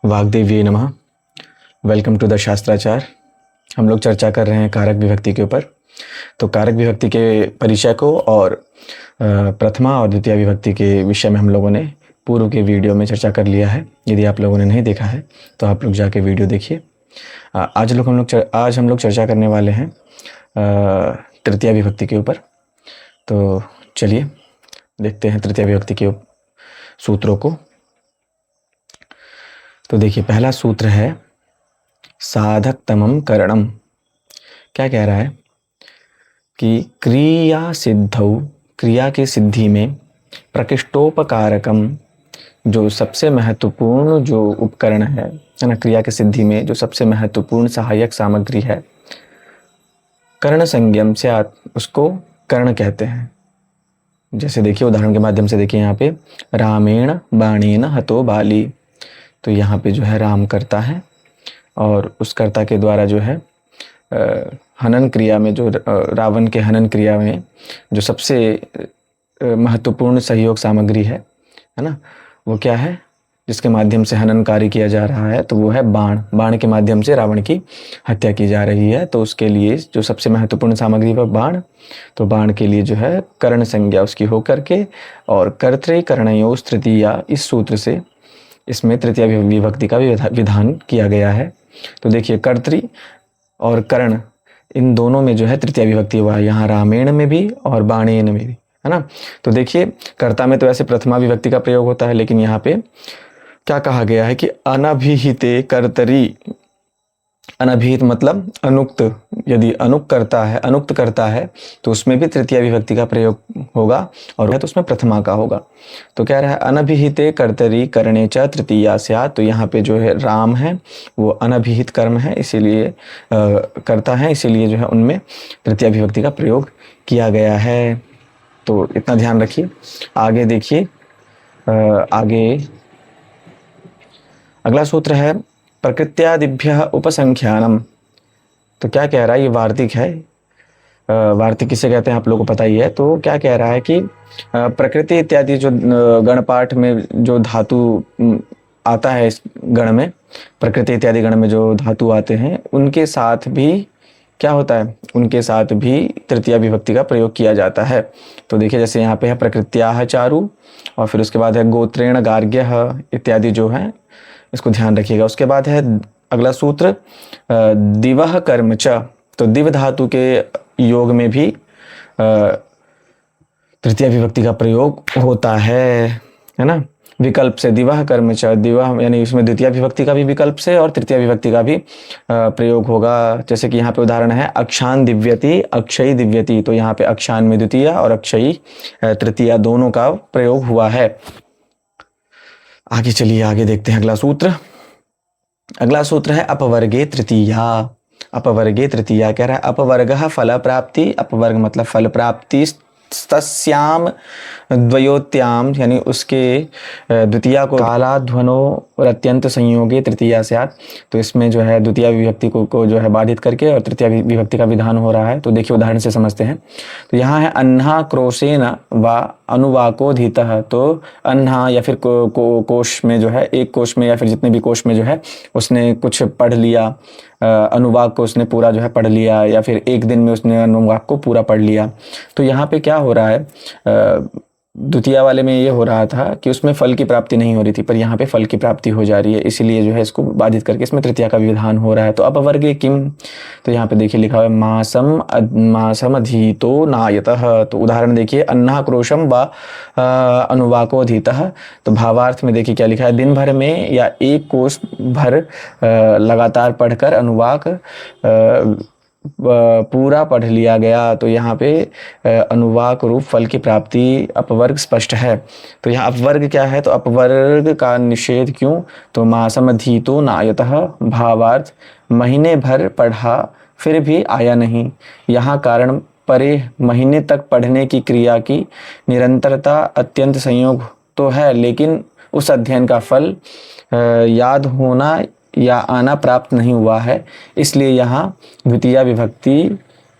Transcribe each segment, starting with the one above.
वाग्देवी नमः। Welcome to the Shastrachar. हम लोग चर्चा कर रहे हैं कारक विभक्ति के ऊपर। तो कारक विभक्ति के परिचय को और प्रथमा और द्वितीय विभक्ति के विषय में हम लोगों ने पूर्व के वीडियो में चर्चा कर लिया है। यदि आप लोगों ने नहीं देखा है तो आप लोग जाके वीडियो देखिए। आज हम लोग चर्चा करने वाले हैं तृतीय विभक्ति के ऊपर। तो चलिए देखते हैं तृतीय विभक्ति के सूत्रों को। तो देखिए, पहला सूत्र है साधकतमं करणम। क्या कह रहा है कि क्रिया सिद्धौ, क्रिया की सिद्धि में प्रकृष्टोपकारकम, जो सबसे महत्वपूर्ण जो उपकरण है ना, क्रिया की सिद्धि में जो सबसे महत्वपूर्ण सहायक सामग्री है, कर्ण संज्ञम स्यात्, उसको कर्ण कहते हैं। जैसे देखिए उदाहरण के माध्यम से देखिए, यहाँ पे रामेण बाणेन हतो बाली। तो यहाँ पे जो है राम कर्ता है और उस कर्ता के द्वारा जो है हनन क्रिया में, जो रावण के हनन क्रिया में जो सबसे महत्वपूर्ण सहयोग सामग्री है ना, वो क्या है, जिसके माध्यम से हनन कार्य किया जा रहा है, तो वो है बाण। बाण के माध्यम से रावण की हत्या की जा रही है। तो उसके लिए जो सबसे महत्वपूर्ण सामग्री है बाण। तो बाण के लिए जो है कर्ण संज्ञा उसकी होकर के और कर्तृ कर्णयोस् तृतीया, इस सूत्र से इसमें तृतीय विभक्ति का विधान किया गया है। तो देखिए कर्तृ और कर्ण, इन दोनों में जो है तृतीय विभक्ति हुआ है, यहाँ रामेण में भी और बाणेन में भी, है ना। तो देखिए कर्ता में तो ऐसे प्रथमा विभक्ति का प्रयोग होता है, लेकिन यहाँ पे क्या कहा गया है कि अनभिहिते कर्तरी। अनभिहित मतलब अनुक्त। यदि अनुक्त करता है तो उसमें भी तृतीय विभक्ति का प्रयोग होगा और तो उसमें प्रथमा का होगा। तो कह रहा है अनभिहिते कर्तरी करणे च तृतीया स्यात्। तो यहाँ पे जो है राम है वो अनभिहित कर्म है, इसीलिए करता है, इसीलिए जो है उनमें तृतीय विभक्ति का प्रयोग किया गया है। तो इतना ध्यान रखिए। आगे देखिए, आगे अगला सूत्र है प्रकृत्यादिभ्यः उपसंख्यानम। तो क्या कह रहा है, ये वार्तिक है। वार्तिक किसे कहते हैं आप लोगों को पता ही है। तो क्या कह रहा है कि प्रकृति इत्यादि जो गणपाठ में जो धातु आता है, इस गण में प्रकृति इत्यादि गण में जो धातु आते हैं, उनके साथ भी क्या होता है, उनके साथ भी तृतीय विभक्ति का प्रयोग किया जाता है। तो देखिए जैसे यहाँ पे है प्रकृत्याः चारु, और फिर उसके बाद है गोत्रेण गार्ग्यः इत्यादि जो है, इसको ध्यान रखिएगा। उसके बाद है अगला सूत्र दिवः कर्म च। तो दिव धातु के योग में भी तृतीय विभक्ति का प्रयोग होता है ना। विकल्प से दिवः कर्म च, दिवः यानी इसमें द्वितीय विभक्ति का भी विकल्प से और तृतीय विभक्ति का भी प्रयोग होगा। जैसे कि यहाँ पे उदाहरण है अक्षान दिव्यति, अक्षयी दिव्यति। तो यहाँ पे अक्षान में द्वितीय और अक्षयी तृतीय दोनों का प्रयोग हुआ है। आगे चलिए, आगे देखते हैं अगला सूत्र। अगला सूत्र है अपवर्गे तृतीया। अपवर्गे तृतीया कह रहा है अपवर्गः फल प्राप्ति। अपवर्ग मतलब फल प्राप्ति। तस्याम द्वयोत्याम, यानी उसके द्वितीया को कालाध्वनो और अत्यंत संयोगे तृतीया स्यात्। तो इसमें जो है द्वितीय विभक्ति को जो है बाधित करके और तृतीय विभक्ति का विधान हो रहा है। तो देखिए उदाहरण से समझते हैं। तो यहाँ है अन्हा क्रोशेन वा अनुवाकोधीतः। तो अन्हा या फिर कोश में जो है, एक कोश में या फिर जितने भी कोश में जो है उसने कुछ पढ़ लिया, अनुवाक को उसने पूरा जो है पढ़ लिया, या फिर एक दिन में उसने अनुवाक को पूरा पढ़ लिया। तो यहाँ पे क्या हो रहा है, द्वितीय वाले में ये हो रहा था कि उसमें फल की प्राप्ति नहीं हो रही थी, पर यहाँ पे फल की प्राप्ति हो जा रही है, इसीलिए जो है इसको बाधित करके इसमें तृतीया का विधान हो रहा है। तो अपवर्गे किम, तो यहाँ पे देखिए लिखा हुआ है मासम अधीतो नायतः। तो उदाहरण देखिए अन्ना क्रोशम व अनुवाको अधीतः। तो भावार्थ में देखिए क्या लिखा है, दिन भर में या एक कोष भर लगातार पढ़कर अनुवाक पूरा पढ़ लिया गया। तो यहाँ पे अनुवाक रूप फल की प्राप्ति अपवर्ग स्पष्ट है। तो यहाँ अपवर्ग क्या है, तो अपवर्ग का निषेध क्यों, तो मासमधीतो नायतः। भावार्थ महीने भर पढ़ा फिर भी आया नहीं। यहाँ कारण परे महीने तक पढ़ने की क्रिया की निरंतरता अत्यंत संयोग तो है, लेकिन उस अध्ययन का फल याद होना या आना प्राप्त नहीं हुआ है, इसलिए यहाँ द्वितीय विभक्ति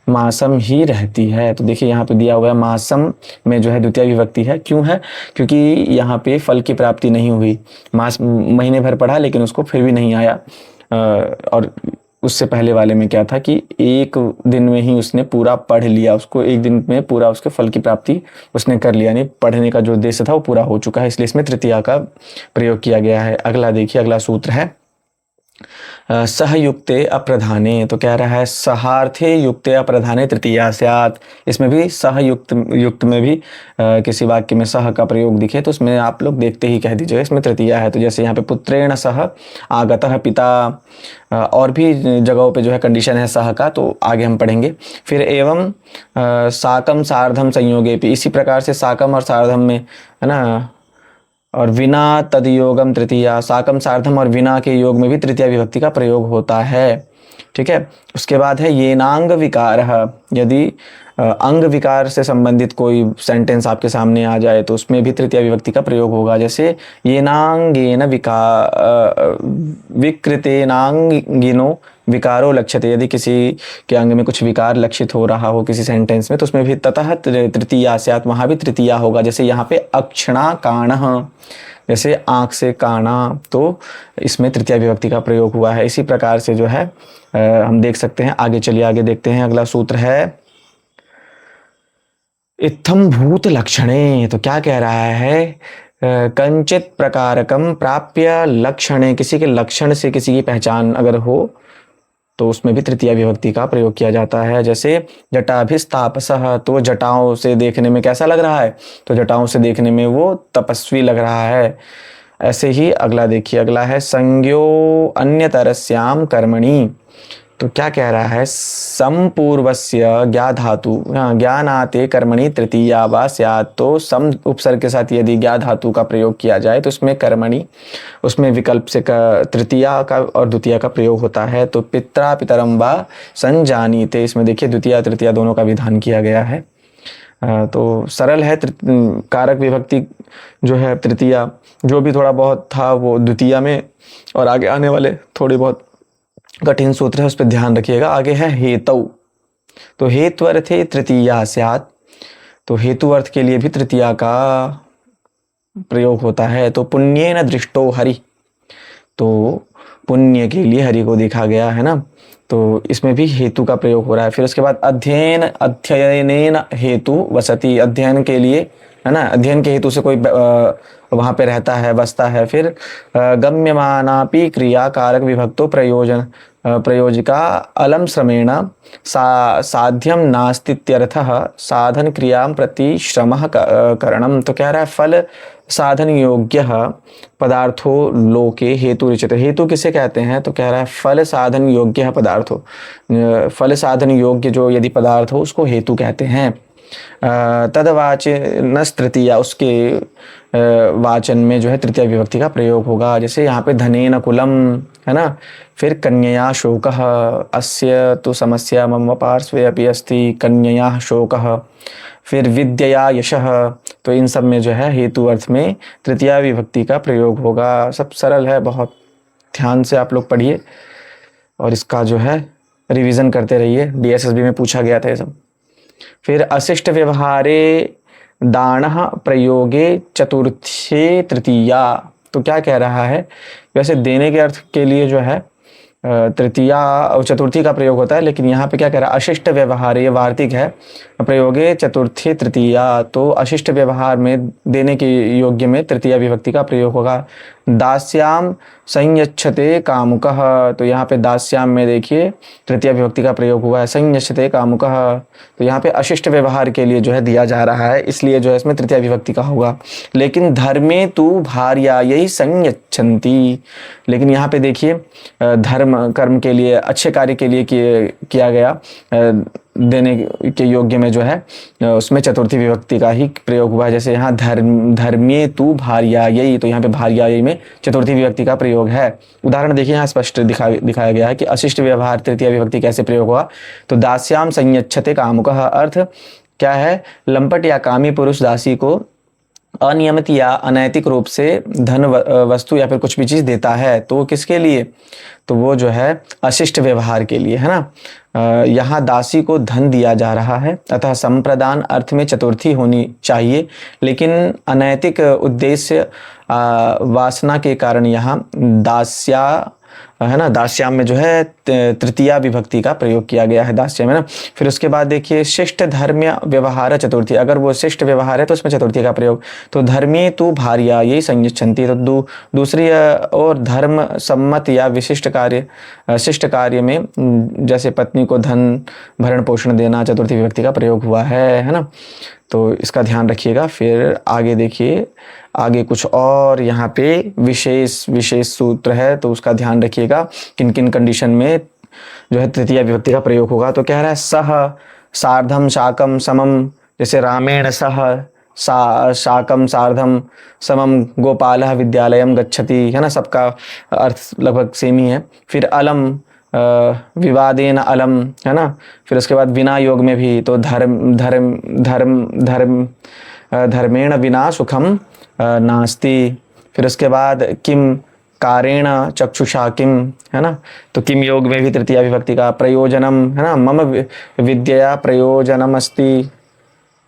मासम ही रहती है। तो देखिए यहाँ पे दिया हुआ है मासम में जो है द्वितीय विभक्ति है। क्यों है? क्योंकि यहाँ पे फल की प्राप्ति नहीं हुई। मास महीने भर पढ़ा लेकिन उसको फिर भी नहीं आया। और उससे पहले वाले में क्या था कि एक दिन में ही उसने पूरा पढ़ लिया, उसको एक दिन में पूरा उसके फल की प्राप्ति उसने कर लिया, यानी पढ़ने का जो उद्देश्य था वो पूरा हो चुका है, इसलिए इसमें तृतीया का प्रयोग किया गया है। अगला देखिए, अगला सूत्र है सहयुक्ते अप्रधाने। तो कह रहा है सहार्थे युक्ते अप्रधाने तृतीया स्यात्। इसमें भी सहयुक्त युक्त में भी किसी वाक्य में सह का प्रयोग दिखे तो उसमें आप लोग देखते ही कह दीजिएगा इसमें तृतीया है। तो जैसे यहाँ पे पुत्रेण सह आगतः पिता, और भी जगहों पे जो है कंडीशन है सह का, तो आगे हम पढ़ेंगे। फिर एवं साकम सार्धम संयोगे भी, इसी प्रकार से साकम और सार्धम में है ना, और विना तदयोगम तृतीया, साकम सार्धम और विना के योग में भी तृतीया विभक्ति का प्रयोग होता है। ठीक है। उसके बाद है येनांग विकार। यदि अंग विकार से संबंधित कोई सेंटेंस आपके सामने आ जाए तो उसमें भी तृतीया विभक्ति का प्रयोग होगा। जैसे येनांगेन विकृतेनांगिनो विकारो लक्ष्यते। यदि किसी के अंग में कुछ विकार लक्षित हो रहा हो किसी सेंटेंस में तो उसमें भी ततः तृतीया स्यात्, वहाँ भी तृतीया होगा। जैसे यहाँ पे अक्षणा काणः, जैसे आँख से काना, तो इसमें तृतीया विभक्ति का प्रयोग हुआ है। इसी प्रकार से जो है हम देख सकते हैं। आगे चलिए, आगे देखते हैं। अगला सूत्र है इत्थम भूत लक्षणे। तो क्या कह रहा है? कंचित प्रकारकम प्राप्य लक्षणे, किसी के लक्षण से किसी की पहचान अगर हो तो उसमें भी तृतीया विभक्ति का प्रयोग किया जाता है। जैसे जटाभिस्तापसः, तो जटाओं से देखने में कैसा लग रहा है? तो जटाओं से देखने में वो तपस्वी लग रहा है। ऐसे ही अगला देखिए, अगला है संज्ञो अन्यतरस्याम कर्मणि। तो क्या कह रहा है? समपूर्वस्य ज्ञा धातु ज्ञानाते कर्मणि तृतीया वा स्यात्। तो सम उपसर्ग के साथ यदि ज्ञा धातु का प्रयोग किया जाए तो उसमें कर्मणि, उसमें विकल्प से तृतीया का और द्वितीय का प्रयोग होता है। तो पित्रा पितरम वा संजानीते, इसमें देखिए द्वितीय तृतीया दोनों का विधान किया गया है। तो सरल है। कारक विभक्ति जो है तृतीया, जो भी थोड़ा बहुत था वो द्वितीया में, और आगे आने वाले थोड़ी बहुत कठिन सूत्र है उस पर ध्यान रखिएगा। आगे है हेतु। तो हेतु अर्थे तृतीया स्यात्। तो हेतु अर्थ के लिए भी तृतीया का प्रयोग होता है। तो पुण्येन दृष्टो हरि, तो पुण्य के लिए हरि को देखा गया है ना, तो इसमें भी हेतु का प्रयोग हो रहा है। फिर उसके बाद अध्ययनेन हेतु वसति, अध्ययन के लिए है ना, अध्ययन के हेतु से कोई वहाँ पे रहता है, बसता है। फिर गम्यमानापि क्रिया कारक विभक्तो प्रयोजिका अलम श्रमेण साध्यम नास्तीत्यर्थः साधन क्रियां प्रति श्रमः करणम। तो कह रहा है फल साधन योग्य पदार्थो लोके हेतु रिचते। हेतु किसे कहते हैं? तो कह रहा है फल साधन योग्य पदार्थो, फल साधन योग्य जो यदि पदार्थ हो उसको हेतु कहते हैं। तदवाचनस् तृतीया, उसके वाचन में जो है तृतीया विभक्ति का प्रयोग होगा। जैसे यहाँ पे धनेन कुलम है ना, फिर कन्यया शोकः, अस्य तो समस्या मम पार्श्वे अपि अस्ति कन्यया शोकः। फिर विद्यया यशः, तो इन सब में जो है हेतु अर्थ में तृतीया विभक्ति का प्रयोग होगा। सब सरल है, बहुत ध्यान से आप लोग पढ़िए और इसका जो है रिवीजन करते रहिए। DSSB में पूछा गया था ये सब। फिर अशिष्ट व्यवहारे दानः प्रयोगे चतुर्थी तृतीया। तो क्या कह रहा है? वैसे देने के अर्थ के लिए जो है तृतीया और चतुर्थी का प्रयोग होता है, लेकिन यहाँ पे क्या कह रहा है? अशिष्ट व्यवहार, ये वार्तिक है। प्रयोगे चतुर्थी तृतीया, तो अशिष्ट व्यवहार में देने के योग्य में तृतीया विभक्ति का प्रयोग होगा। दास्याम संयच्छते कामुकः, तो यहाँ पे दास्याम में देखिए तृतीया विभक्ति का प्रयोग हुआ है। संयच्छते कामुकः, तो यहाँ पे अशिष्ट व्यवहार के लिए जो है दिया जा रहा है, इसलिए जो है इसमें तृतीया विभक्ति का होगा। लेकिन धर्मे तु भार्यायै संयच्छन्ति, लेकिन यहाँ पे देखिए धर्म कर्म के लिए, अच्छे कार्य के लिए किया गया, देने के योग्य में जो है उसमें चतुर्थी विभक्ति का ही प्रयोग हुआ है। जैसे यहाँ धर्मे तु भार्यायै, तो यहाँ पे भार्यायै में चतुर्थी विभक्ति का प्रयोग है। उदाहरण देखिए, यहाँ स्पष्ट दिखाया गया है कि अशिष्ट व्यवहार तृतीया विभक्ति कैसे प्रयोग हुआ। तो दास्याम संयच्छते कामुकः, अर्थ क्या है? लंपट या कामी पुरुष दासी को अनियमित या अनैतिक रूप से धन वस्तु या फिर कुछ भी चीज़ देता है तो वो किसके लिए, तो वो जो है अशिष्ट व्यवहार के लिए, है ना। यहाँ दासी को धन दिया जा रहा है, अतः संप्रदान अर्थ में चतुर्थी होनी चाहिए, लेकिन अनैतिक उद्देश्य वासना के कारण यहाँ दास्या, है ना, दास्याम में जो है तृतीया विभक्ति का प्रयोग किया गया है दास्याम, है ना। फिर उसके बाद देखिए शिष्ट धर्म्य व्यवहार चतुर्थी, अगर वो शिष्ट व्यवहार है तो उसमें चतुर्थी का प्रयोग। तो धर्मी तू भार्या यही संयुच्छन्ति, तो दूसरी और धर्म सम्मत या विशिष्ट कार्य शिष्ट कार्य में जैसे पत्नी को धन भरण पोषण देना चतुर्थी विभक्ति का प्रयोग हुआ है ना। तो इसका ध्यान रखिएगा। फिर आगे देखिए, आगे कुछ और यहाँ पे विशेष सूत्र है तो उसका ध्यान रखिएगा किन किन कंडीशन में जो है तृतीया विभक्ति का प्रयोग होगा। तो कह रहा है सह सार्धम शाकम समम, जैसे रामेण सह शाकम सार्धम समम गोपालः विद्यालयम गच्छति, है ना, सबका अर्थ लगभग सेम ही है। फिर अलम विवादेन अलम, है ना। फिर उसके बाद विना योग में भी तो धर्मेण विना सुखम नास्ति। फिर उसके बाद किम कारेण चक्षुषा किम, है ना, तो किम योग में भी तृतीया विभक्ति का प्रयोजनम, है ना, मम विद्यया प्रयोजनम अस्ति,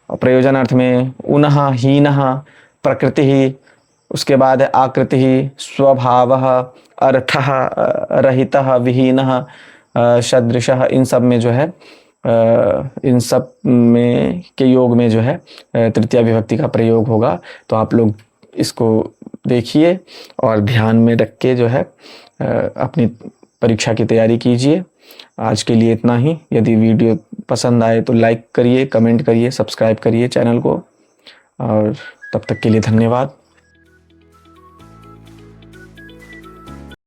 प्रयोजन अर्थ में उनः हीनः प्रकृति ही, उसके बाद आकृति ही, स्वभावः, अर्थः, रहितः, विहीनः, सदृशः, इन सब में जो है इन सब में के योग में जो है तृतीया विभक्ति का प्रयोग होगा। तो आप लोग इसको देखिए और ध्यान में रख के जो है अपनी परीक्षा की तैयारी कीजिए। आज के लिए इतना ही। यदि वीडियो पसंद आए तो लाइक करिए, कमेंट करिए, सब्सक्राइब करिए चैनल को, और तब तक के लिए धन्यवाद।